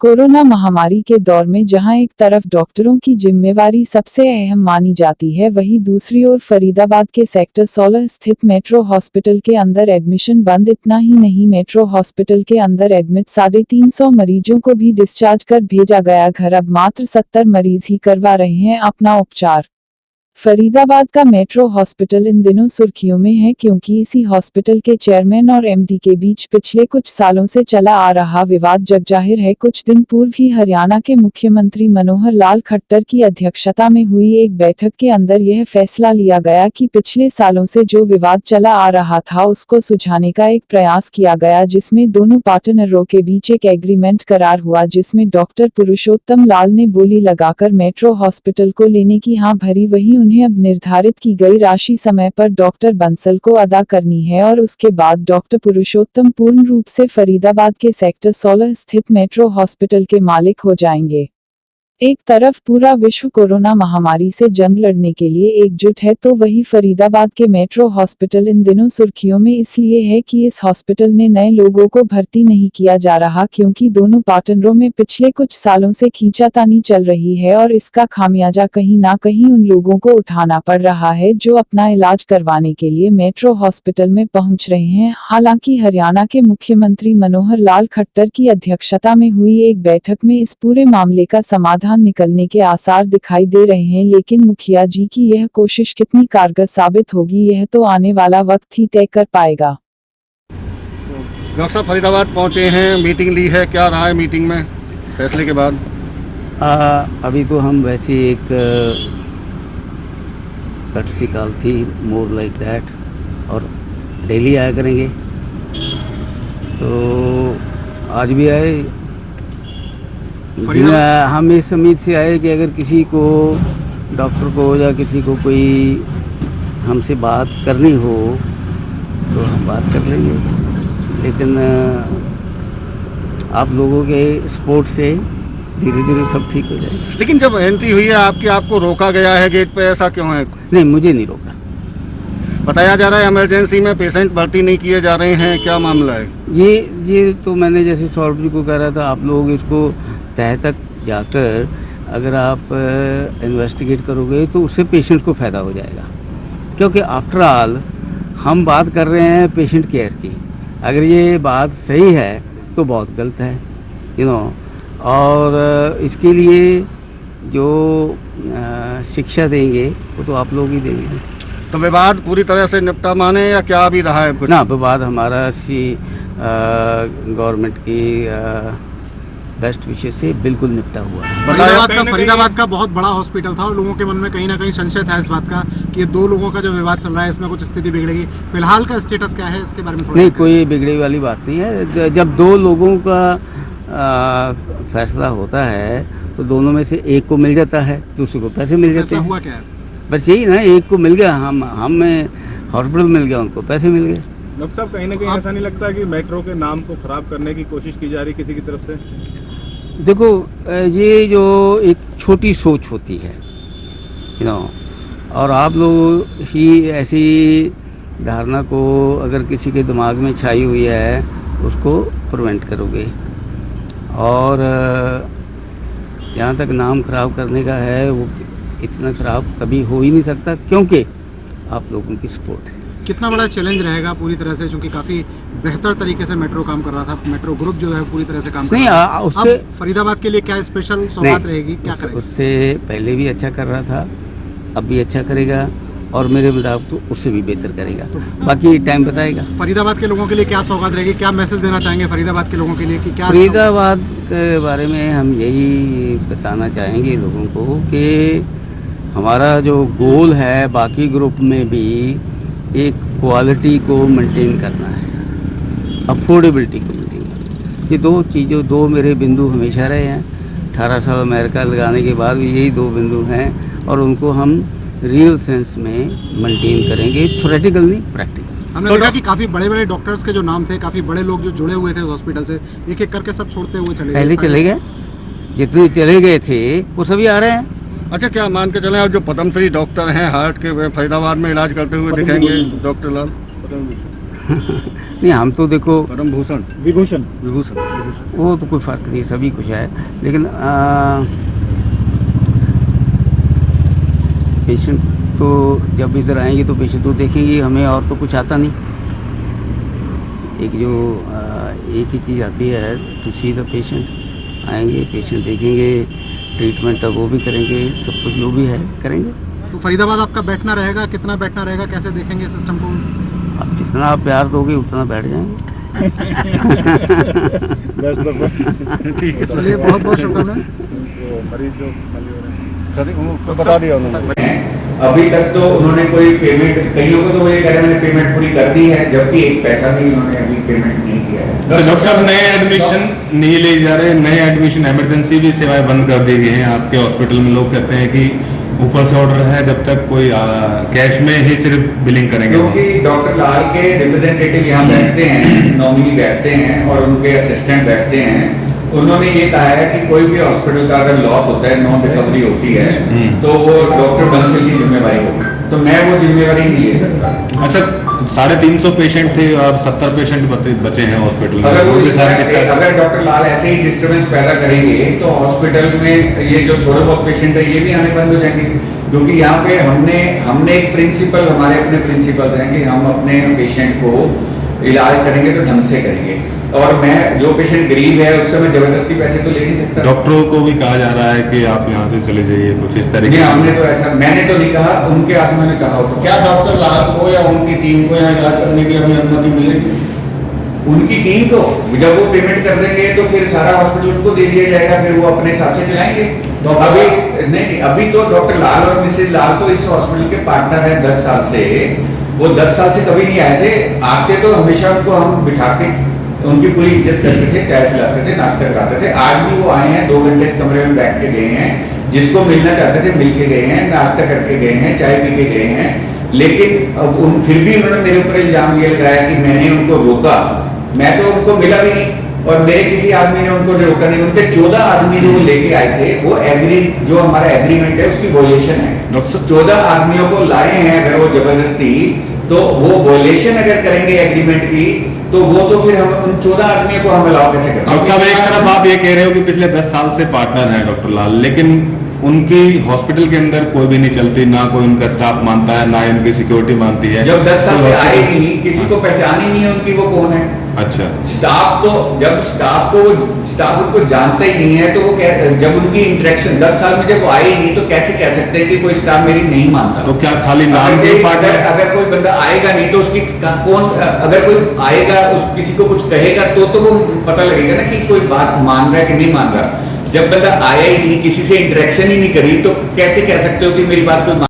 Corona महामारी के दौर में जहां एक तरफ डॉक्टरों की जिम्मेवारी सबसे अहम मानी जाती है, वहीं दूसरी ओर फरीदाबाद के सेक्टर 16 स्थित मेट्रो हॉस्पिटल के अंदर एडमिशन बंद। इतना ही नहीं, मेट्रो हॉस्पिटल के अंदर एडमिट 350 मरीजों को भी डिस्चार्ज कर भेजा गया घर। अब मात्र 70 मरीज ही करवा रहे हैं अपना उपचार। फरीदाबाद का मेट्रो हॉस्पिटल इन दिनों सुर्खियों में है, क्योंकि इसी हॉस्पिटल के चेयरमैन और एमडी के बीच पिछले कुछ सालों से चला आ रहा विवाद जगजाहिर है। कुछ दिन पूर्व ही हरियाणा के मुख्यमंत्री मनोहर लाल खट्टर की अध्यक्षता में हुई एक बैठक के अंदर यह फैसला लिया गया कि पिछले सालों से जो विवाद चला आ रहा था उसको सुलझाने का एक प्रयास किया गया, जिसमें दोनों पार्टनरों के बीच एक एग्रीमेंट करार हुआ, जिसमें डॉक्टर पुरुषोत्तम लाल ने बोली लगाकर मेट्रो हॉस्पिटल को लेने की हाँ भरी। वहीं उन्हें अब निर्धारित की गई राशि समय पर डॉक्टर बंसल को अदा करनी है और उसके बाद डॉक्टर पुरुषोत्तम पूर्ण रूप से फरीदाबाद के सेक्टर 16 स्थित मेट्रो हॉस्पिटल के मालिक हो जाएंगे। एक तरफ पूरा विश्व कोरोना महामारी से जंग लड़ने के लिए एकजुट है, तो वही फरीदाबाद के मेट्रो हॉस्पिटल इन दिनों सुर्खियों में इसलिए है कि इस हॉस्पिटल ने नए लोगों को भर्ती नहीं किया जा रहा, क्योंकि दोनों पार्टनरों में पिछले कुछ सालों से खींचातानी चल रही है और इसका खामियाजा कहीं ना कहीं उन लोगों को उठाना पड़ रहा है जो अपना इलाज करवाने के लिए मेट्रो हॉस्पिटल में पहुंच रहे हैं। हालांकि हरियाणा के मुख्यमंत्री मनोहर लाल खट्टर की अध्यक्षता में हुई एक बैठक में इस पूरे मामले का समाधान निकलने के आसार दिखाई दे रहे हैं, लेकिन मुखिया जी की यह कोशिश कितनी कारगर साबित होगी यह तो आने वाला वक्त ही तय कर पाएगा। डॉक्टर साहब फरीदाबाद पहुंचे हैं, मीटिंग ली है, क्या रहा है मीटिंग में फैसले के बाद? अभी तो हम वैसे एक कर्टसी कॉल थी, मोर लाइक दैट, और डेली आया करेंगे। तो आज भी आए। हम इस उम्मीद से आए कि अगर किसी को, डॉक्टर को या किसी को कोई हमसे बात करनी हो तो हम बात कर लेंगे, लेकिन आप लोगों के सपोर्ट से धीरे धीरे सब ठीक हो जाएगा। लेकिन जब एंट्री हुई है आपकी, आपको रोका गया है गेट पे, ऐसा क्यों है? नहीं, मुझे नहीं रोका। बताया जा रहा है इमरजेंसी में पेशेंट भर्ती नहीं किए जा रहे हैं, क्या मामला है? ये तो मैंने जैसे सौरभ जी को कह रहा था, आप लोग इसको तह तक जाकर अगर आप इन्वेस्टिगेट करोगे तो उससे पेशेंट्स को फ़ायदा हो जाएगा, क्योंकि आफ्टर ऑल हम बात कर रहे हैं पेशेंट केयर की। अगर ये बात सही है तो बहुत गलत है, और इसके लिए जो शिक्षा देंगे वो तो आप लोग ही देंगे। तो विवाद पूरी तरह से निपटा माने या क्या भी रहा है कुछ? ना, विवाद हमारा गवर्नमेंट की बेस्ट विशेष से बिल्कुल निपटा हुआ है। फरीदाबाद का बहुत बड़ा हॉस्पिटल था और लोगों के मन में कहीं ना कहीं संशय था इस बात का कि ये दो लोगों का जो विवाद चल रहा है इसमें कुछ स्थिति बिगड़ेगी। फिलहाल का स्टेटस क्या है इसके बारे में? नहीं, कोई बिगड़े वाली बात नहीं है। जब दो लोगों का फैसला होता है तो दोनों में से एक को मिल जाता है, दूसरे को पैसे मिल जाते हैं। हुआ क्या है? बस यही ना, एक को मिल गया, हमें हॉस्पिटल मिल गया, उनको पैसे मिल गए। डॉक्टर साहब, कहीं ना कहीं ऐसा नहीं लगता कि मेट्रो के नाम को खराब करने की कोशिश की जा रही किसी की तरफ से? देखो, ये जो एक छोटी सोच होती है, और आप लोग ही ऐसी धारणा को अगर किसी के दिमाग में छाई हुई है उसको प्रिवेंट करोगे, और जहाँ तक नाम खराब करने का है वो इतना खराब कभी हो ही नहीं सकता, क्योंकि आप लोगों की सपोर्ट है। कितना बड़ा चैलेंज रहेगा पूरी तरह से, क्योंकि काफी बेहतर तरीके से मेट्रो काम कर रहा था, मेट्रो ग्रुप जो है पूरी तरह से काम कर रहा था। उससे फरीदाबाद के लिए क्या स्पेशल सौगात रहेगी, क्या करेगा? उससे पहले भी अच्छा कर रहा था, अब भी अच्छा करेगा, और मेरे मुताबिक तो उससे भी बेहतर करेगा। बाकी टाइम बताएगा। फरीदाबाद के लोगों के लिए क्या सौगात रहेगी, क्या मैसेज देना चाहेंगे फरीदाबाद के लोगों के लिए कि क्या? फरीदाबाद के बारे में हम यही बताना चाहेंगे लोगों को कि हमारा जो गोल है बाकी ग्रुप में भी एक क्वालिटी को मेंटेन करना है, अफोर्डेबिलिटी को मेंटेन करना है। ये दो मेरे बिंदु हमेशा रहे हैं। 18 साल अमेरिका लगाने के बाद भी यही दो बिंदु हैं, और उनको हम रियल सेंस में मेंटेन करेंगे, थ्योरेटिकल नहीं, प्रैक्टिकल। हमने देखा कि काफी बड़े बड़े डॉक्टर्स के जो नाम थे, काफी बड़े लोग जो जुड़े हुए थे उस हॉस्पिटल से, एक एक करके सब छोड़ते हुए चले गए। पहले चले गए, जितने चले गए थे वो सभी आ रहे हैं। अच्छा, क्या मान के चलें आप जो पद्मश्री डॉक्टर हैं हार्ट के, वे फरीदाबाद में इलाज करते हुए दिखेंगे डॉक्टर लाल? नहीं, हम तो देखो परम भूषण विभूषण विभूषण वो तो कोई फ़र्क नहीं, सभी कुछ है, लेकिन पेशेंट तो जब इधर आएंगे तो पेशेंट तो देखेंगे, हमें और तो कुछ आता नहीं। एक ही चीज़ आती है, टू सी द पेशेंट। आएंगे, पेशेंट देखेंगे, ट्रीटमेंट वो भी करेंगे, सब कुछ जो भी है करेंगे। तो फरीदाबाद आपका बैठना रहेगा, कितना बैठना रहेगा, कैसे देखेंगे सिस्टम को? आप जितना आप प्यार दोगे उतना बैठ जाएंगे। ठीक है चलिए, बहुत बहुत शुभकामनाएं। मरीज जो चलिए, उनको बता दिया उन्होंने। अभी तक तो उन्होंने कोई पेमेंट, कईयों को तो वो ये कह रहे हैं मैंने पेमेंट पूरी कर दी है, जबकि एक पैसा भी उन्होंने अभी पेमेंट नहीं किया है। तो डॉक्टर साहब, नए एडमिशन नहीं ले जा रहे, नए एडमिशन इमरजेंसी भी सेवाएं बंद कर दी गई हैं आपके हॉस्पिटल में। लोग कहते हैं कि ऊपर से ऑर्डर है, जब तक कोई कैश में ही सिर्फ बिलिंग करेंगे। क्योंकि डॉक्टर लाल के रिप्रेजेंटेटिव यहाँ बैठते हैं, नॉमिनी बैठते हैं और उनके असिस्टेंट बैठते हैं। उन्होंने ये कहा है कि कोई भी हॉस्पिटल का अगर लॉस होता है, नॉन रिकवरी होती है, तो वो डॉक्टर बंसल की जिम्मेवारी होगी, तो मैं वो जिम्मेवारी नहीं ले सकता। अच्छा, 350 पेशेंट थे, अब 70 पेशेंट बचे हैं हॉस्पिटल में। अगर वो वो भी सारे के सारे- अगर डॉक्टर लाल ऐसे ही डिस्टर्बेंस पैदा करेंगे तो हॉस्पिटल में ये जो थोड़े बहुत पेशेंट है ये भी आने बंद हो जाएंगे। क्योंकि यहाँ पे हमने एक प्रिंसिपल, हमारे अपने प्रिंसिपल्स हैं कि हम अपने पेशेंट को इलाज करेंगे तो ढंग से करेंगे, और मैं जो पेशेंट गरीब है उससे मैं जबरदस्ती पैसे तो ले नहीं सकता। डॉक्टरों को भी कहा जा रहा है कि आप यहाँ से चले जाइए, कुछ इस तरीके नहीं, हमने तो ऐसा, मैंने तो नहीं कहा, उनके आदमियों ने कहा हो। तो क्या डॉक्टर लाल को या उनकी टीम को यहाँ इलाज करने की हमें अनुमति मिलेगी? उनकी टीम को जब वो पेमेंट कर देंगे तो फिर सारा हॉस्पिटल उनको दे दिया जाएगा, फिर वो अपने हिसाब से चलाएंगे। तो अभी तो डॉक्टर लाल और मिसेज लाल तो इस हॉस्पिटल के पार्टनर हैं 10 साल से। वो 10 साल से कभी नहीं आए थे, आते तो हमेशा उनको हम बिठा के उनकी पूरी इज्जत करते थे, चाय पिलाते थे, नाश्ता कराते थे। आज भी वो आए हैं, 2 घंटे इस कमरे में बैठ के गए हैं, जिसको मिलना चाहते थे मिल के गए हैं, नाश्ता करके गए हैं, चाय पी के गए हैं। लेकिन अब फिर भी उन्होंने मेरे ऊपर इल्जाम ये लगाया कि मैंने उनको रोका। मैं तो उनको मिला भी नहीं, और मेरे किसी आदमी ने उनको रोका नहीं। उनके 14 आदमी जो लेके आए थे, वो जो हमारा एग्रीमेंट है उसकी वोलेशन है। डॉक्टर 14 आदमियों को लाए हैं, अगर वो जबरदस्ती, तो वो वोलेशन अगर करेंगे एग्रीमेंट की, तो वो तो फिर हम उन 14 आदमियों को हम अलाउ कैसे करें? डॉक्टर साहब, एक तरफ आप ये कह रहे हो कि पिछले 10 साल से पार्टनर हैं डॉक्टर लाल, लेकिन उनकी हॉस्पिटल के अंदर कोई भी नहीं चलती, ना कोई उनका स्टाफ मानता है, ना ही उनकी सिक्योरिटी मानती है। जब 10 साल से आए नहीं, किसी को पहचान ही नहीं है उनकी वो कौन है। अच्छा, स्टाफ उनको जानता ही नहीं है, तो वो जब उनकी इंटरेक्शन 10 साल में जब आई नहीं, तो कैसे कह सकते हैं कि कोई स्टाफ मेरी नहीं मानता? तो क्या खाली नाम के पार्टनर? अगर कोई बंदा आएगा नहीं तो उसकी कौन, अगर कोई आएगा किसी को कुछ कहेगा तो वो पता लगेगा ना कि कोई बात मान रहा है कि नहीं मान रहा। जब बंदा आया ही नहीं, किसी से इंटरेक्शन ही नहीं करी, तो कैसे कह सकते हो कि मेरी बात कोई